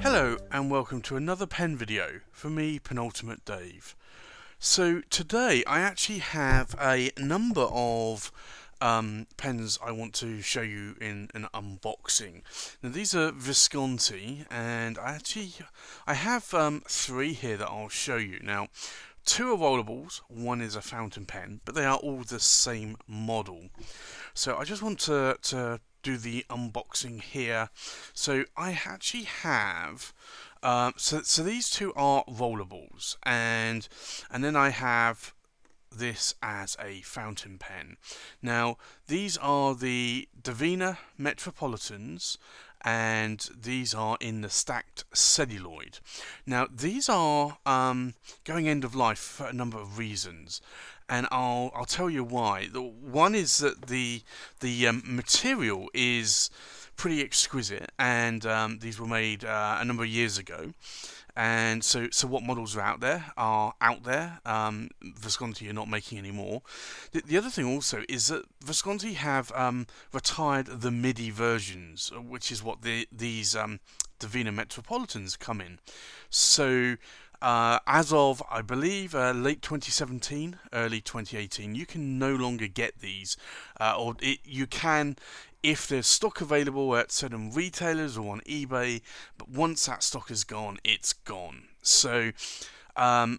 Hello and welcome to another pen video from me, Penultimate Dave. So today I actually have a number of pens I want to show you in an unboxing. Now these are Visconti, and I have three here that I'll show you. Now two are Rollerballs, one is a fountain pen, but they are all the same model. So I just want to do the unboxing here. So I actually have so these two are Rollerballs, and then I have this as a fountain pen. Now these are the Divina Metropolitans, and these are in the stacked celluloid. Now these are going end of life for a number of reasons, and I'll tell you why. The one is that the material is pretty exquisite, and these were made a number of years ago. And so what models are out there Visconti are not making anymore. The other thing also is that Visconti have retired the MIDI versions, which is what these Divina Metropolitans come in. So as of, I believe, late 2017, early 2018, you can no longer get these, you can if there's stock available at certain retailers or on eBay, but once that stock is gone, it's gone. So I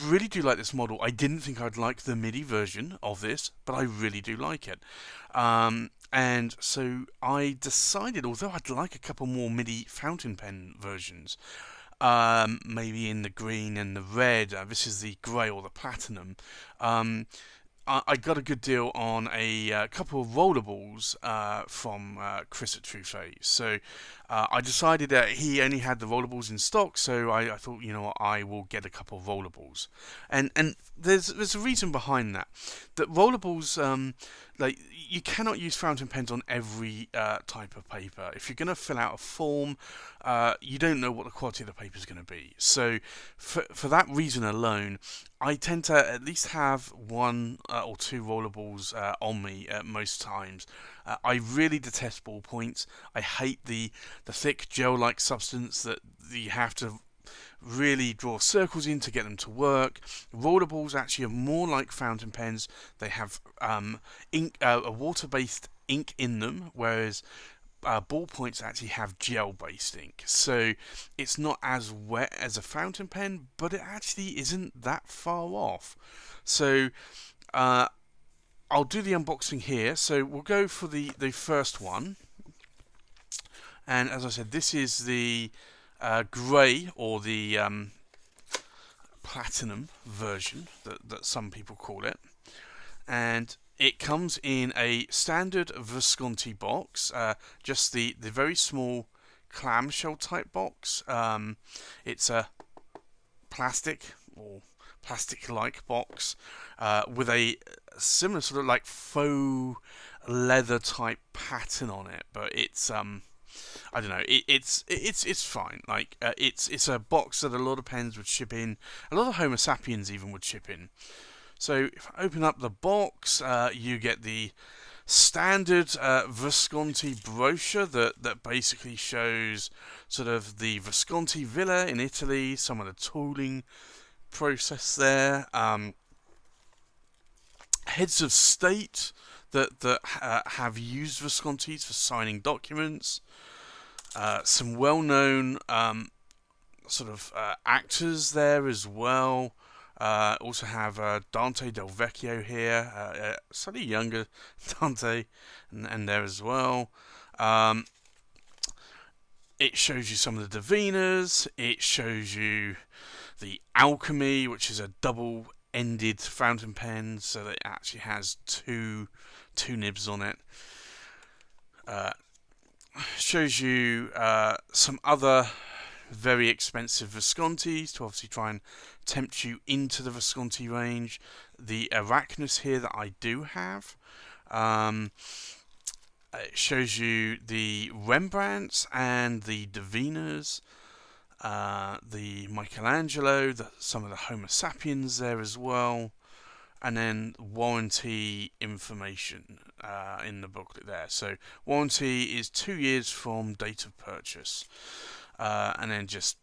really do like this model. I didn't think I'd like the MIDI version of this, but I really do like it. And so I decided, although I'd like a couple more MIDI fountain pen versions, maybe in the green and the red, this is the grey or the platinum, I got a good deal on a couple of Rollerballs from Chris at Truffet. So I decided that he only had the Rollerballs in stock, so I thought, you know what, I will get a couple of Rollerballs. And there's a reason behind that. That Rollerballs, like, you cannot use fountain pens on every type of paper. If you're going to fill out a form, you don't know what the quality of the paper is going to be. So for that reason alone, I tend to at least have one or two Rollerballs on me at most times. I really detest ballpoints. I hate the thick gel-like substance that you have to really draw circles in to get them to work. Rollerballs actually are more like fountain pens. They have ink, a water-based ink in them, whereas ballpoints actually have gel-based ink. So it's not as wet as a fountain pen, but it actually isn't that far off. So I'll do the unboxing here. So we'll go for the first one. And as I said, this is the grey or the platinum version that some people call it. And it comes in a standard Visconti box, just the very small clamshell type box. It's a plastic or plastic-like box with a similar sort of like faux leather type pattern on it, but it's I don't know. It's fine. Like it's a box that a lot of pens would ship in. A lot of Homo sapiens even would ship in. So if I open up the box, you get the standard Visconti brochure that basically shows sort of the Visconti Villa in Italy, some of the tooling process there, heads of state that have used Viscontis for signing documents, some well-known sort of actors there as well. Also have Dante Del Vecchio here, slightly younger Dante, and there as well. It shows you some of the Divinas. It shows you the Alchemy, which is a double-ended fountain pen, so that it actually has two nibs on it. Shows you some other very expensive Viscontis to obviously try and tempt you into the Visconti range. The Arachnus here that I do have. It shows you the Rembrandts and the Divinas, the Michelangelo, some of the Homo sapiens there as well, and then warranty information in the booklet there. So warranty is 2 years from date of purchase. and then just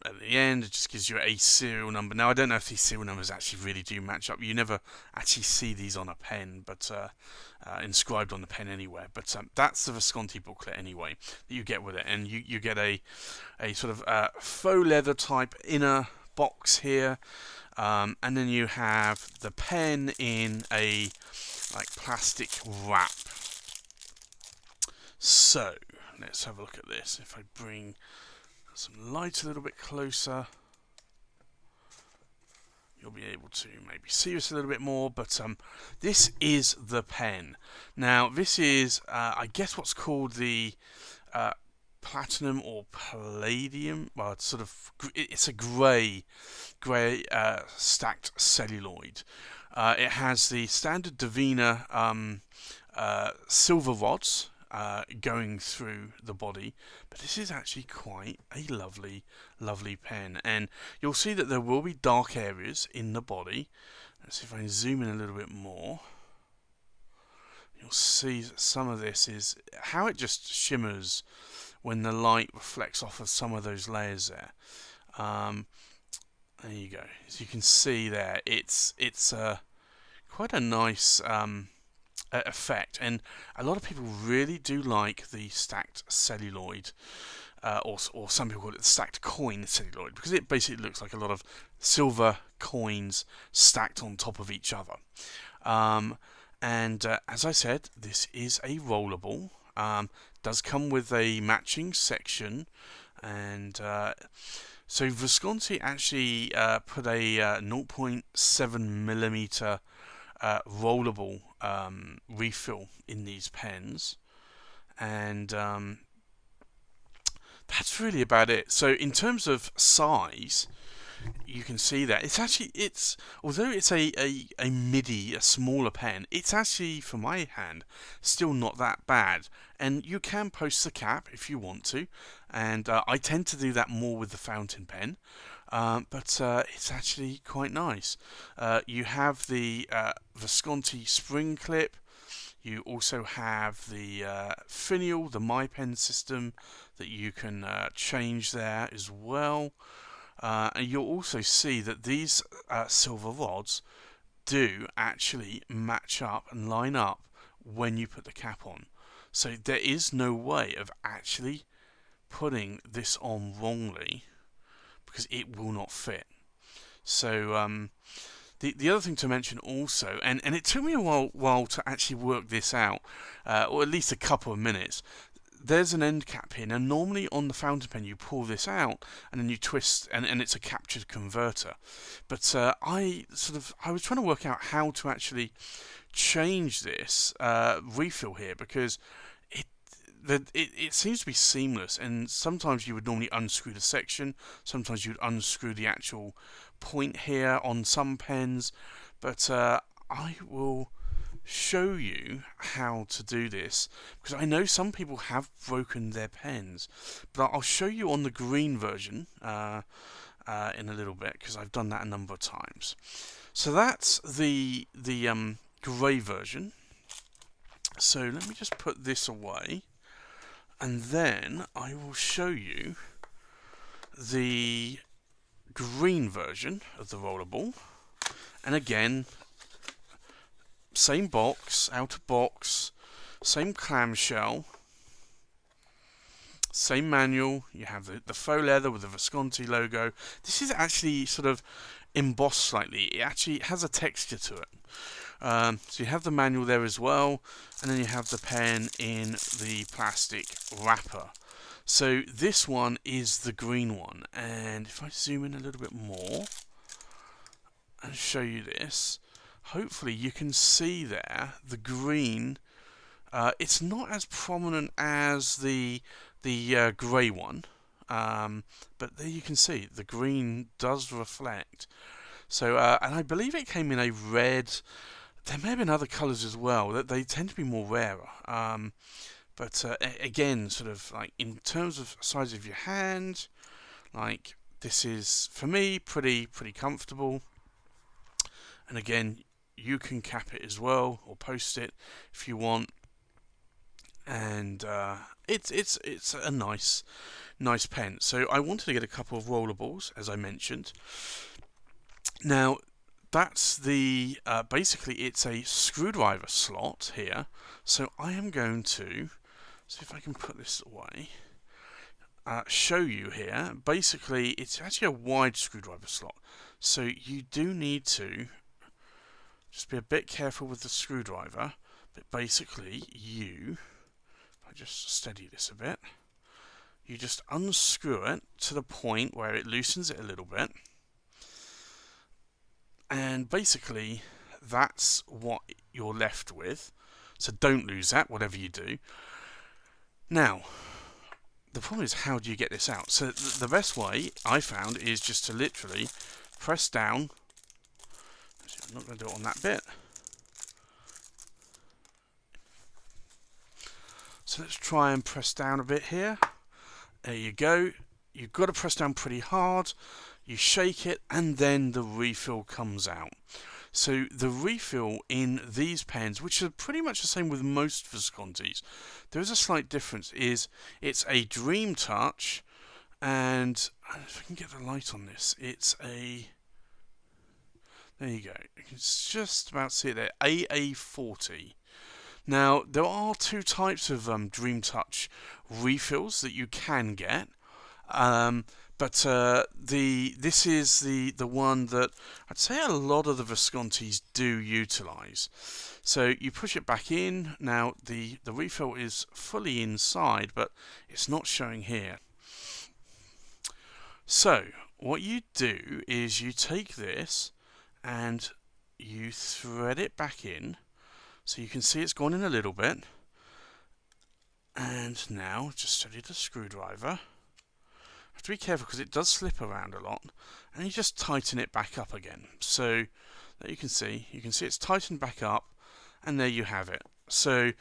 at the end it just gives you a serial number. Now I don't know if these serial numbers actually really do match up. You never actually see these on a pen, but inscribed on the pen anywhere. But that's the Visconti booklet anyway that you get with it, and you get a sort of faux leather type inner box here, and then you have the pen in a like plastic wrap. So let's have a look at this. If I bring some light a little bit closer, you'll be able to maybe see this a little bit more, but this is the pen. Now this is I guess what's called the platinum or palladium. Well, it's sort of, it's a grey stacked celluloid. It has the standard Divina silver rods going through the body, but this is actually quite a lovely pen, and you'll see that there will be dark areas in the body. Let's see if I can zoom in a little bit more. You'll see that some of this is how it just shimmers when the light reflects off of some of those layers there. There you go. As you can see there, it's quite a nice effect, and a lot of people really do like the stacked celluloid, or some people call it the stacked coin celluloid, because it basically looks like a lot of silver coins stacked on top of each other. And as I said, this is a rollerball. Does come with a matching section, and so Visconti actually put a 0.7mm rollerball refill in these pens, and that's really about it. So in terms of size, you can see that it's although it's a midi, a smaller pen, it's actually, for my hand, still not that bad, and you can post the cap if you want to, and I tend to do that more with the fountain pen, but it's actually quite nice. You have the Visconti spring clip. You also have the finial, the My Pen system that you can change there as well. And you'll also see that these silver rods do actually match up and line up when you put the cap on. So there is no way of actually putting this on wrongly, because it will not fit. So the other thing to mention also, and it took me a while to actually work this out, or at least a couple of minutes. There's an end cap here. Now normally on the fountain pen you pull this out and then you twist, and it's a captured converter. But I was trying to work out how to actually change this refill here, because it seems to be seamless, and sometimes you would normally unscrew the section, sometimes you'd unscrew the actual point here on some pens, but I will show you how to do this, because I know some people have broken their pens, but I'll show you on the green version in a little bit, because I've done that a number of times. So that's the grey version. So let me just put this away, and then I will show you the green version of the rollerball. And again, same box, outer box, same clamshell, same manual. You have the faux leather with the Visconti logo. This is actually sort of embossed slightly. It actually has a texture to it. So you have the manual there as well, and then you have the pen in the plastic wrapper. So this one is the green one, and if I zoom in a little bit more and show you this, hopefully you can see there the green. It's not as prominent as the grey one, but there you can see the green does reflect. So and I believe it came in a red. There may have been other colours as well. That they tend to be more rarer. But again, sort of like in terms of size of your hand, like this is for me pretty comfortable. And again, you can cap it as well or post it if you want. and it's a nice pen. So I wanted to get a couple of rollerballs, as I mentioned. Now that's the basically it's a screwdriver slot here. So I am going to see if I can put this away. Show you here. Basically, it's actually a wide screwdriver slot, so you do need to just be a bit careful with the screwdriver. But basically, if I just steady this a bit, you just unscrew it to the point where it loosens it a little bit, and basically that's what you're left with. So don't lose that, whatever you do. Now, the problem is, how do you get this out? So the best way I found is just to literally press down. Actually, I'm not going to do it on that bit. So let's try and press down a bit here. There you go. You've got to press down pretty hard. You shake it, and then the refill comes out. So the refill in these pens, which are pretty much the same with most Viscontis, there is a slight difference. Is it's a Dream Touch, and if I can get the light on this, it's a, there you go. You can just about see it there, AA40. Now there are two types of Dream Touch refills that you can get. But this is the one that I'd say a lot of the Viscontis do utilise. So you push it back in. Now the refill is fully inside, but it's not showing here. So what you do is you take this and you thread it back in. So you can see it's gone in a little bit. And now just steady the screwdriver. Have to be careful because it does slip around a lot, and you just tighten it back up again. So that you can see it's tightened back up, and there you have it. So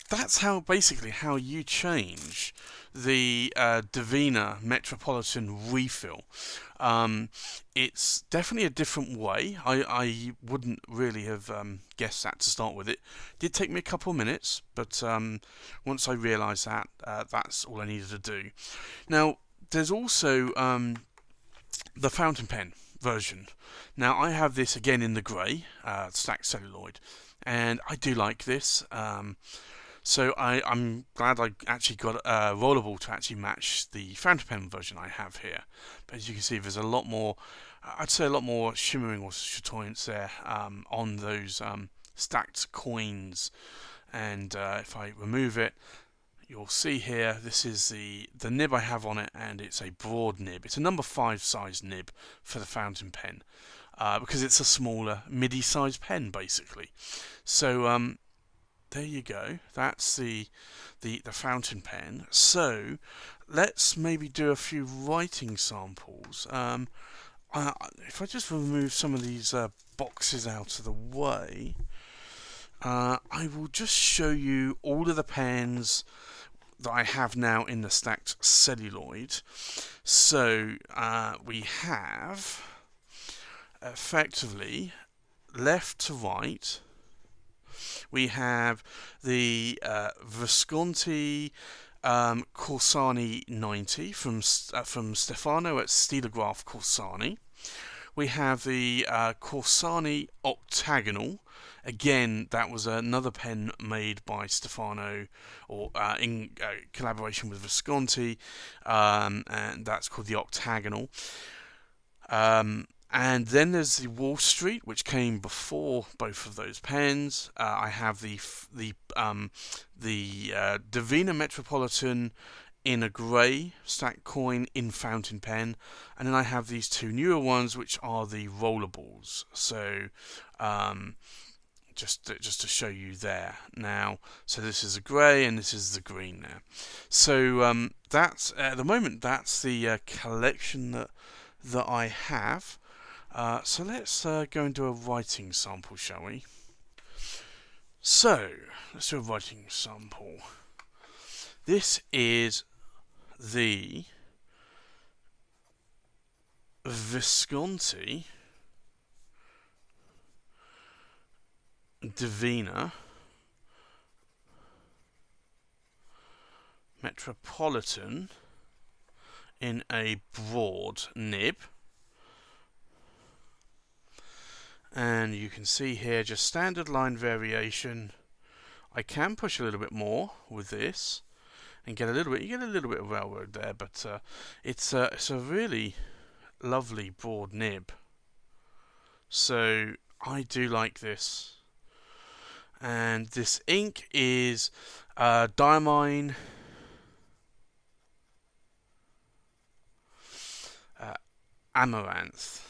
that's basically how you change the Divina Metropolitan refill. It's definitely a different way. I wouldn't really have guessed that to start with. It did take me a couple of minutes, but once I realised that, that's all I needed to do. Now, there's also the fountain pen version. Now, I have this again in the grey, stacked celluloid, and I do like this. So I'm glad I actually got a Rollerball to actually match the fountain pen version I have here. But as you can see, there's a lot more, I'd say a lot more shimmering or chatoyance there on those stacked coins. And if I remove it, you'll see here, this is the nib I have on it, and it's a broad nib. It's a number 5 size nib for the fountain pen because it's a smaller MIDI-sized pen, basically. So there you go. That's the fountain pen. So let's maybe do a few writing samples. If I just remove some of these boxes out of the way, I will just show you all of the pens that I have now in the stacked celluloid. So we have effectively left to right. We have the Visconti Corsani 90 from Stefano at Stilograph Corsani. We have the Corsani Octagonal. Again, that was another pen made by Stefano, or in collaboration with Visconti, and that's called the Octagonal. And then there's the Wall Street, which came before both of those pens. I have the Divina Metropolitan in a grey stacked coin in fountain pen, and then I have these two newer ones, which are the Rollerballs. So just to show you there now. So this is a grey and this is the green there. So that's at the moment that's the collection that I have. So let's go and do a writing sample, shall we? So let's do a writing sample. This is the Visconti Divina Metropolitan in a broad nib. And you can see here just standard line variation. I can push a little bit more with this and get a little bit. You get a little bit of railroad there, but it's a really lovely broad nib. So I do like this. And this ink is Diamine Amaranth.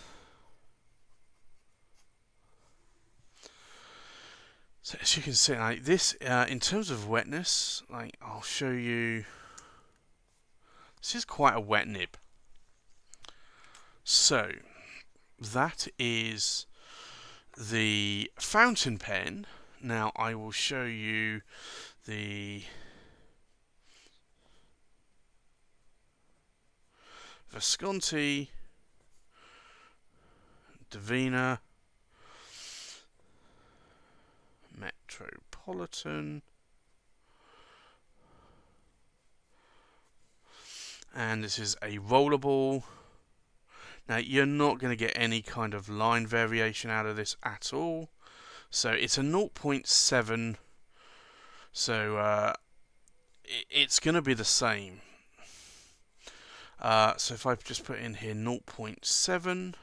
So as you can see, like this, in terms of wetness, like I'll show you. This is quite a wet nib. So that is the fountain pen. Now I will show you the Visconti Divina Metropolitan, and this is a rollerball. Now you're not going to get any kind of line variation out of this at all. So it's a 0.7, so it's going to be the same. So if I just put in here 0.7,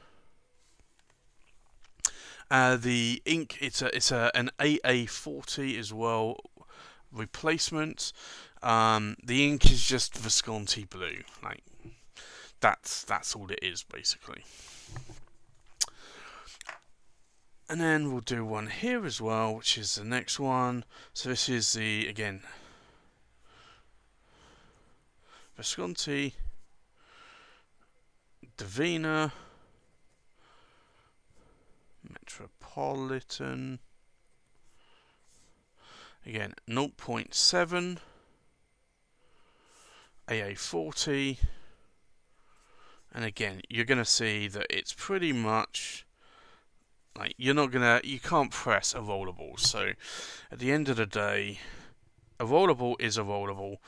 the ink, it's an AA40 as well replacement. The ink is just Visconti blue, like that's all it is basically. And then we'll do one here as well, which is the next one. So this is the, again, Visconti Divina Metropolitan. Again, 0.7 AA40. And again, you're going to see that it's pretty much like you can't press a rollerball. So at the end of the day, a rollerball is a rollerball.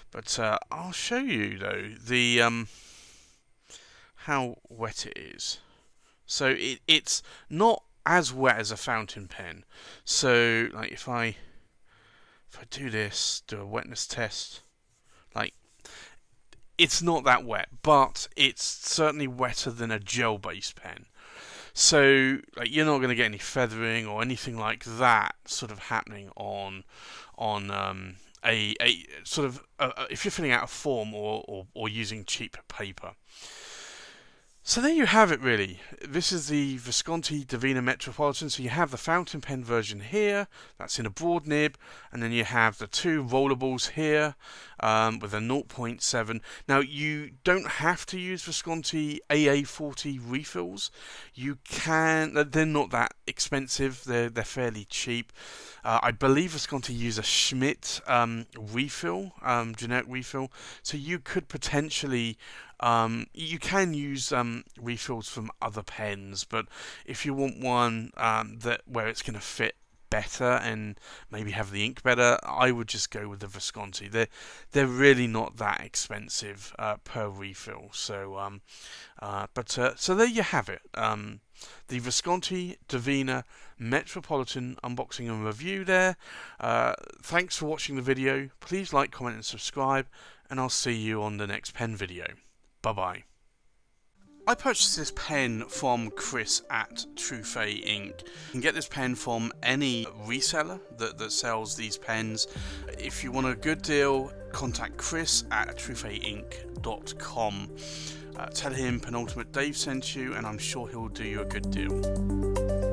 But I'll show you though the how wet it is. So it's not as wet as a fountain pen. So like if I do this, do a wetness test, like it's not that wet, but it's certainly wetter than a gel-based pen. So like you're not going to get any feathering or anything like that sort of happening on a sort of if you're filling out a form or using cheap paper. So there you have it really. This is the Visconti Divina Metropolitan. So you have the fountain pen version here, that's in a broad nib, and then you have the two rollerballs here with a 0.7. Now you don't have to use Visconti AA40 refills. You can, they're not that expensive, they're fairly cheap. I believe Visconti use a Schmidt refill, generic refill, so you could potentially you can use refills from other pens, but if you want one where it's going to fit better and maybe have the ink better, I would just go with the Visconti. They're really not that expensive per refill. So so there you have it. The Visconti Divina Metropolitan unboxing and review there. Thanks for watching the video. Please like, comment and subscribe, and I'll see you on the next pen video. Bye-bye. I purchased this pen from Chris at Truffet Ink. You can get this pen from any reseller that sells these pens. If you want a good deal, contact Chris at truffetink.com. Tell him Penultimate Dave sent you, and I'm sure he'll do you a good deal.